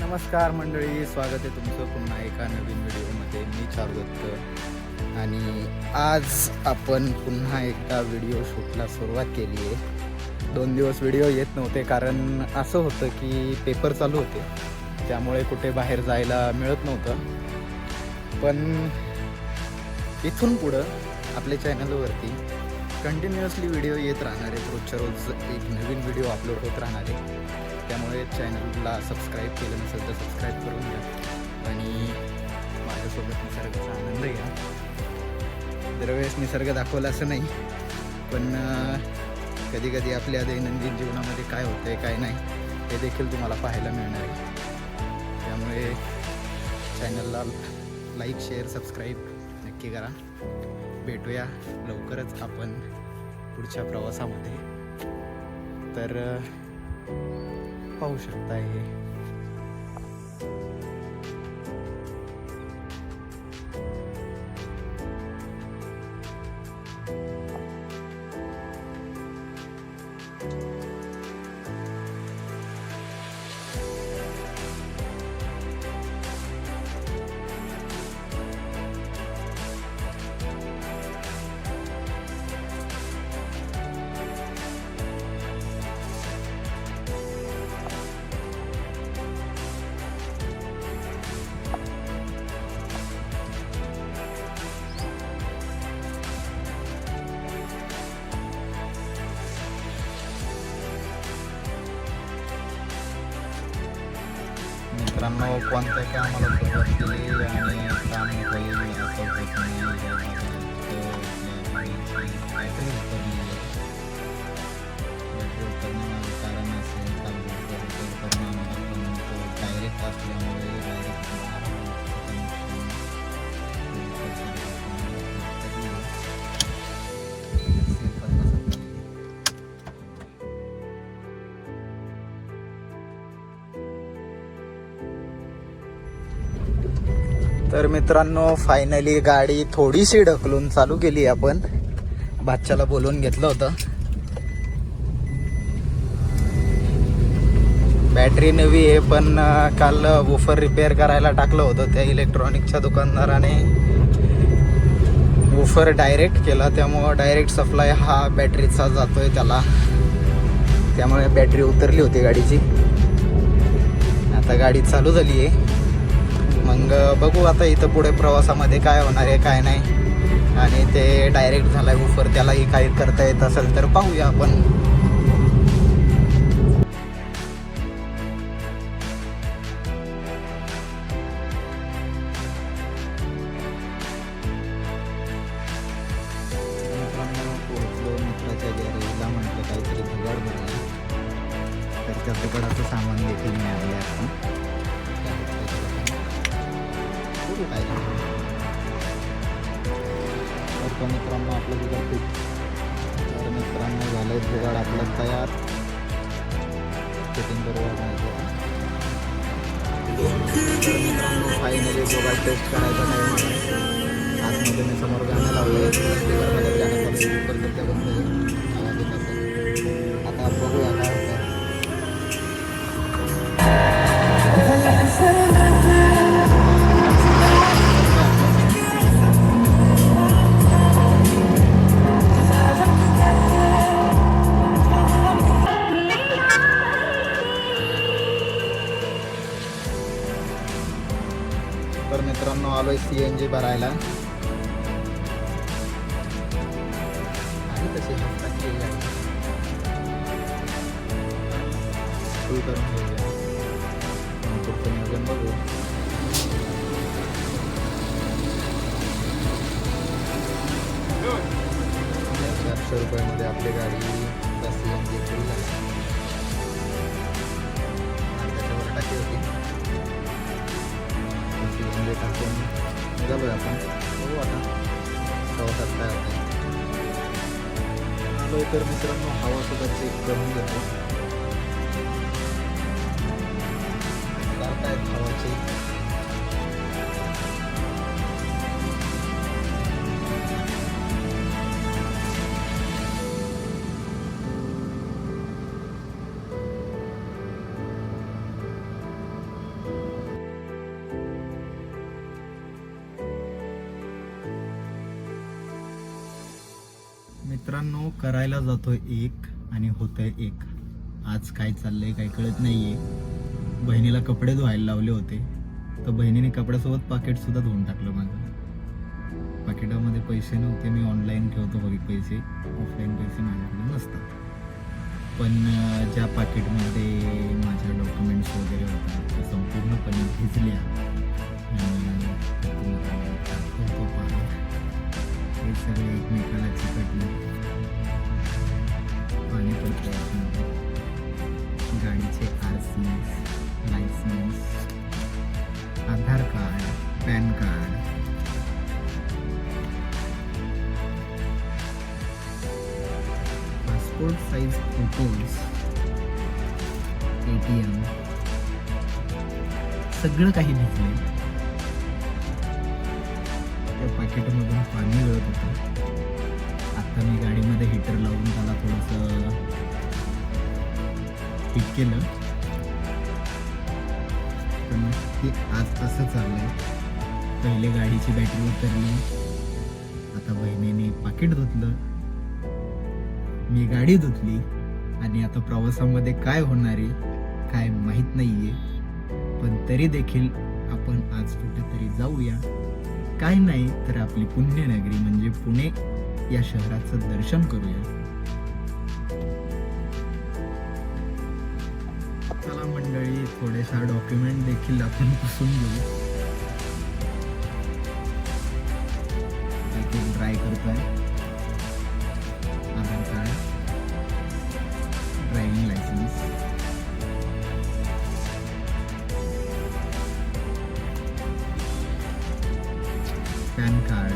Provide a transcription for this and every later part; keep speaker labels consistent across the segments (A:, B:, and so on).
A: नमस्कार मंडळी, स्वागत आहे तुमचं पुन्हा एका नवीन व्हिडिओमध्ये. मी चारू दत्त आणि आज आपण पुन्हा एकदा व्हिडिओ शूटला सुरुवात केली आहे. 2 दिवस व्हिडिओ येत नव्हते कारण असं होतं की पेपर चालू होते, त्यामुळे कुठे बाहेर जायला मिळत नव्हतं. पण इथून पुढं आपल्या चॅनलवरती कंटिन्युअसली व्हिडिओ येत राहणार आहेत. रोजच्या रोज एक नवीन व्हिडिओ अपलोड होत राहणार आहे. त्यामुळे चॅनलला सबस्क्राईब केलं नसेल तर सबस्क्राईब करून घ्या आणि माझ्यासोबत निसर्गाचा आनंद घ्या. दरवेळेस निसर्ग दाखवला असं नाही, पण कधी कधी आपल्या दैनंदिन जीवनामध्ये काय होतं आहे काय नाही हे देखील तुम्हाला पाहायला मिळणार आहे. त्यामुळे चॅनलला लाईक, शेअर, सबस्क्राईब नक्की करा. भेटूया लवकरच आपण पुढच्या प्रवासामध्ये. तर पाहू शकता हे मित्रांनो. कोणत्या कामाला सुरुवात केली आणि काम होईल असं होत नाही. बॅटरी उतरण्यामागे कारण असेल डायरेक्ट असल्यामुळे तर मित्रांनो, फायनली गाडी थोडीशी ढकलून चालू केली. आपण बादशाला बोलवून घेतलं होतं. बॅटरी नवी आहे, पण काल वूफर रिपेअर करायला टाकलं होतं त्या इलेक्ट्रॉनिकच्या दुकानदाराने. वूफर डायरेक्ट केला, त्यामुळं डायरेक्ट सप्लाय हा बॅटरीचा जातोय त्याला. त्यामुळे बॅटरी उतरली होती गाडीची. आता गाडी चालू झाली आहे. मग बघू आता इथं पुढे प्रवासामध्ये काय होणार आहे काय नाही. आणि ते डायरेक्ट झाला आहे वूफर, त्यालाही काही करता येत असेल तर पाहूया आपण. पोहोचलो मित्राच्या गॅरेजला. म्हटलं काहीतरी जुगाड बघा, तर त्या जुगाडाचं सामान देखील मिळाले आपण. काय तर मित्रांनो, आपलं जुगाड फिट. तर मित्रांनो, झालं जुगाड आपलं तयार. फिटिंग बरोबर नाही. तर मित्रांनो, फायनली जुगाड टेस्ट करायचा टाईम आहे. आतमध्ये मी समोर गाणं लावलं आहे. गाणं चालू त्या बंद आवाज येत असेल. आता बघूया काय होतं. तर मित्रांनो, आलोय CNG भरायला. आणि तशी हफ्ता फुल करून घेऊया. पुढचं नियोजन बघू. ₹400 आपली गाडी CNG फुल झाली. त्याच्यावर टाकी होती. CNG टाकून निघालोय आपण. बघू आता प्रवासात काय होतं. आलोय तर मित्रांनो, हवा सुद्धा चेक करून घेतो. काय हवाची मित्रांनो, करायला जातोय एक आणि होतंय एक. आज काय चाललंय काही कळत नाहीये. बहिणीला कपडे धुवायला लावले होते, तर बहिणीने कपड्यासोबत पाकिट सुद्धा धुवून टाकलं माझं. पाकिटामध्ये पैसे नव्हते. मी ऑनलाईन ठेवतो बघ पैसे, ऑफलाईन पैसे माझ्याकडे नसतात. पण ज्या पाकिटमध्ये माझ्या डॉक्युमेंट्स वगैरे होतात त्या संपूर्णपणे भिजल्या. हे सगळे एकमेकाला चिकटले. पाणी पडते गाडीचे RC, licence, Aadhaar card, PAN card, passport size photos, ATM, सगळं काही भिजले. त्या पॅकेटमधून पाणी गळत होतं. आता मी गाडीमध्ये हीटर लावून त्याला थोडंसं हिट केलं, पण ते आज असं चाललंय. पहिले गाडीची बॅटरी उतरली, आता बहिणीने पाकिट धुतलं, मी गाडी धुतली, आणि आता प्रवासामध्ये काय होणार आहे काय माहीत नाहीये. पण तरी देखील आपण आज कुठेतरी जाऊया. काय नाही तर आपली पुण्यनगरी म्हणजे पुणे या शहराचं दर्शन करूया. चला मंडळी, थोडेसा डॉक्युमेंट देखील आपण पुसून घेऊ. ड्राय करतोय. Aadhaar card, driving licence, PAN card,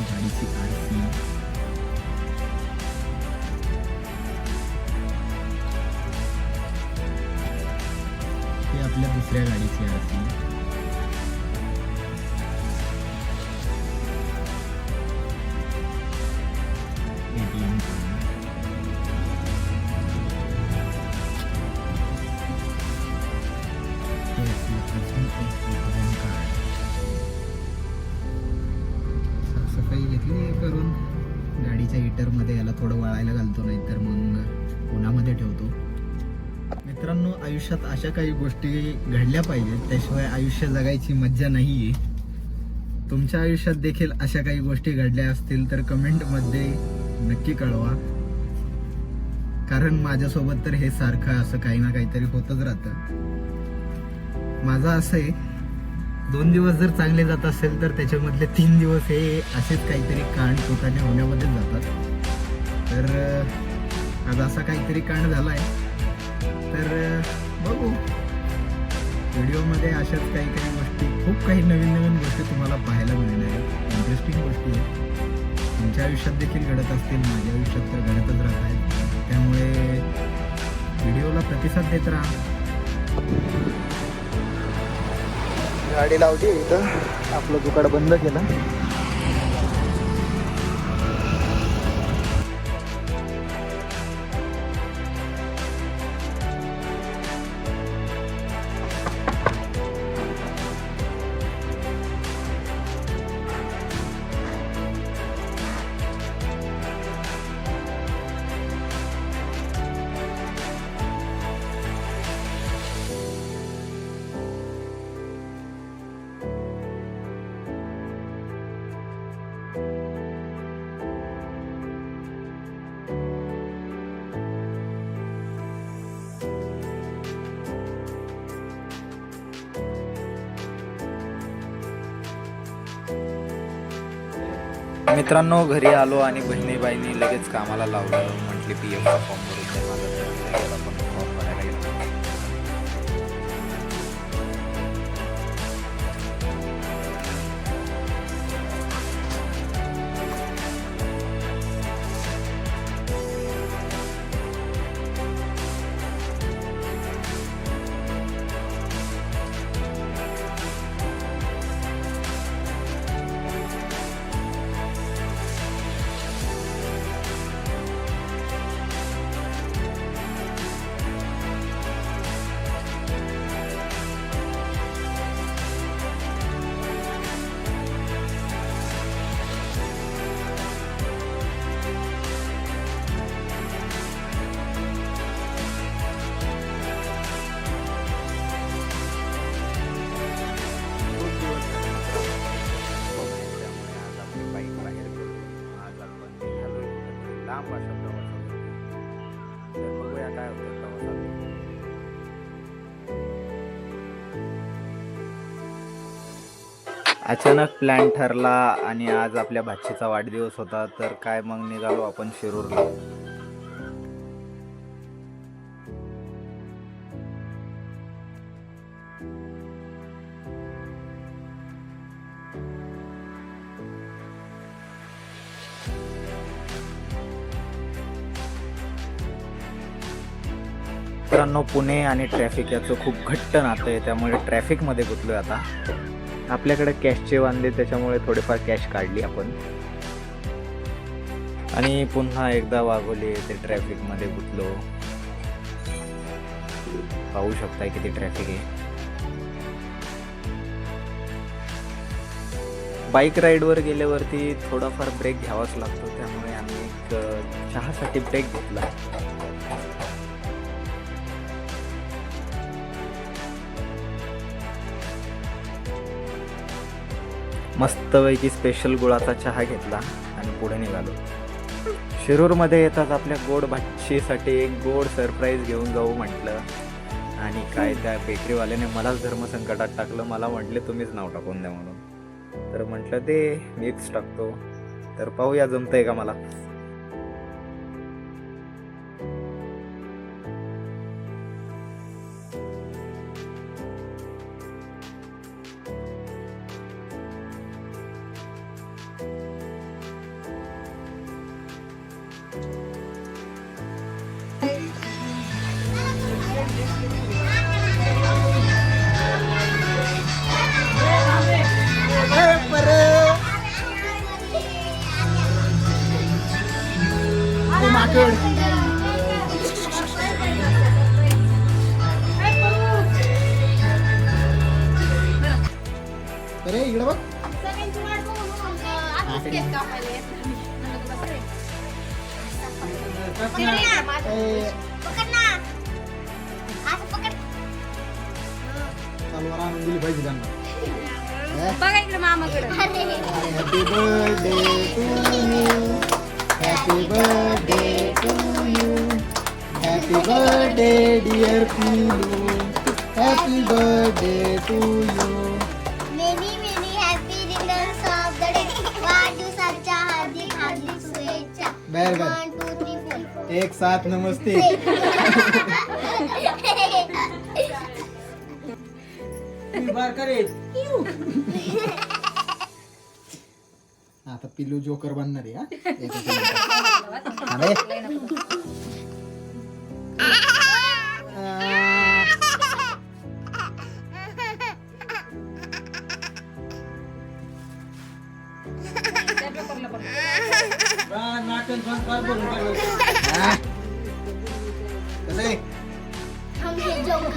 A: गाडीची RC, हे आपल्या दुसऱ्या गाडीची RC, ATM कार्ड, साफसफाई घेतली करून गाडीच्या हीटरमध्ये याला थोडं वाळायला घालतो, नाही तर मग उन्हामध्ये ठेवतो. मित्रांनो, आयुष्यात अशा काही गोष्टी घडल्या पाहिजेत, त्याशिवाय आयुष्य जगायची मज्जा नाहीये. तुमच्या आयुष्यात देखील अशा काही गोष्टी घडल्या असतील तर कमेंटमध्ये नक्की कळवा. कारण माझ्यासोबत तर हे सारखं असं काही ना काहीतरी होतच राहतं. माझं असं आहे, 2 दिवस जर चांगले जात असेल तर त्याच्यामधले 3 दिवस हे असेच काहीतरी कांड पोटाने होण्यामध्येच जातात. तर आज असा काहीतरी कांड झाला आहे, तर बघू व्हिडिओमध्ये अशाच काही काही गोष्टी, खूप काही नवीन नवीन गोष्टी तुम्हाला पाहायला मिळणार आहेत. इंटरेस्टिंग गोष्टी आहेत. तुमच्या आयुष्यात देखील घडत असतील, माझ्या आयुष्यात तर घडतच राहत आहेत. त्यामुळे व्हिडिओला प्रतिसाद देत राहा. गाडी लावली इथं, आपलं दुकान बंद केलं. मित्रांनो, घरी आलो आणि बहिणीबाईंनी लगेच कामाला लावलं. म्हटली PF चा फॉर्म भरून दे मला, तर आपण फॉर्म भरायला गेलो. लांब अशा प्रवासावरती. तर बघूया काय होतं प्रवासात. अचानक प्लॅन ठरला आणि आज आपल्या भाचीचा वाढदिवस होता, तर काय मग निघालो आपण शिरूरला. मित्रांनो, पुणे आणि ट्रॅफिक याचं खूप घट्ट नातं आहे, त्यामुळे ट्रॅफिकमध्ये गुंतलोय आता. आपल्याकडे कॅशचे वांदे, त्याच्यामुळे थोडेफार कॅश काढली आपण आणि पुन्हा एकदा वाघोली येथे ट्रॅफिकमध्ये गुंतलो. पाहू शकताय किती ट्रॅफिक आहे. बाईक राईडवर गेल्यावरती थोडाफार ब्रेक घ्यावाच लागतो, त्यामुळे आम्ही एक चहासाठी ब्रेक घेतला. मस्तपैकी स्पेशल गुळाचा चहा घेतला आणि पुढे निघालो. शिरूरमध्ये येतात आपल्या गोड भाचीसाठी एक गोड सरप्राईज घेऊन जाऊ म्हटलं, आणि काय त्या बेकरीवाल्याने मलाच धर्मसंकटात टाकलं. मला म्हटले तुम्हीच नाव टाकून द्या म्हणून, तर म्हटलं ते मीच टाकतो. तर पाहूया जमतंय का मला.
B: अरे इकडे बघ. तलवार आणून दिली पाहिजे त्यांना.
C: बघा इकडे मामाकडे.
B: Happy birthday to you, happy birthday to you, happy birthday dear Pilu, happy birthday to you.
D: Many many happy returns of the day. वाढदिवसाच्या हार्दिक हार्दिक शुभेच्छा.
B: बर बर.
D: 1 2 3 4.
B: एक साथ नमस्ते. आता पिल्लू जोकर बनणार आहे.
D: हम हे जोकर.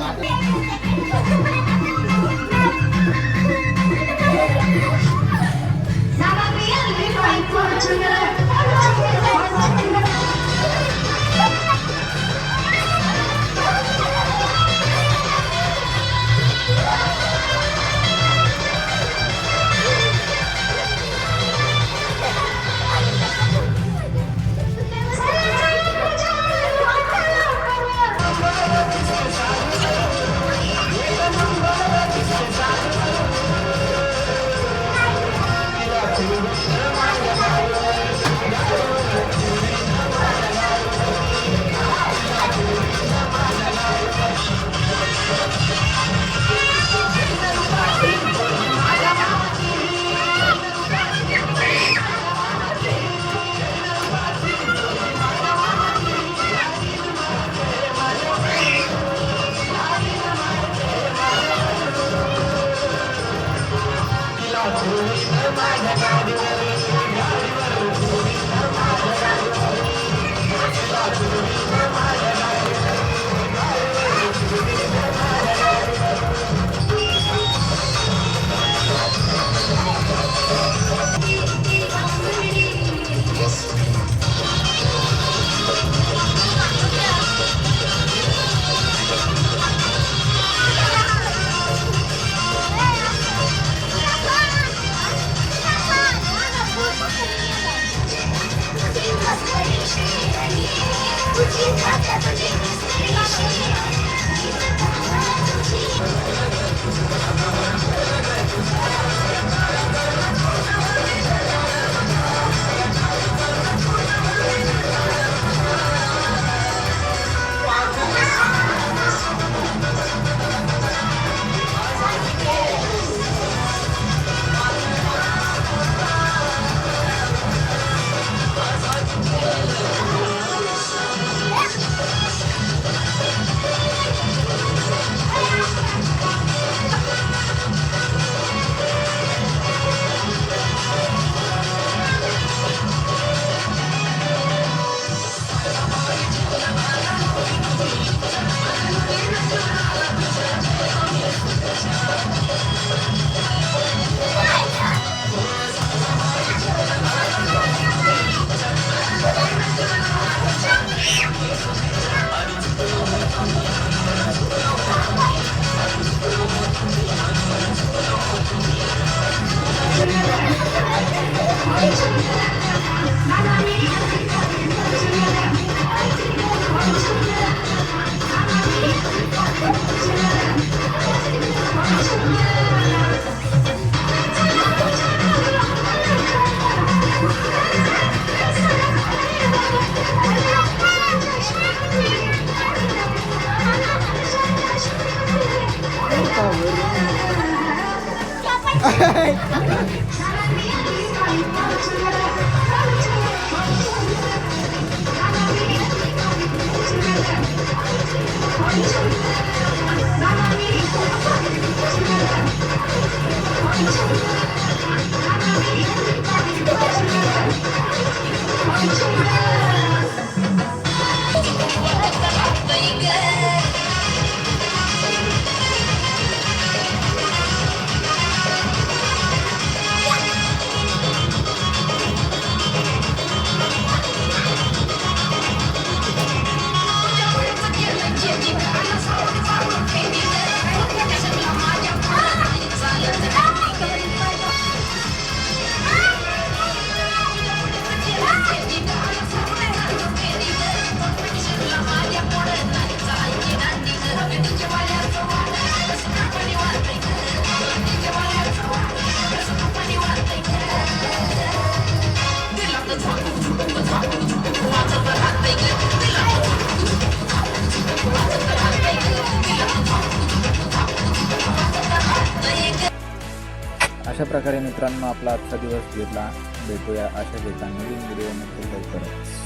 A: अशा प्रकारे मित्रांनो आपला आजचा दिवस घेतला. भेटूया अशाच एका नवीन व्हिडिओमध्ये लवकरच.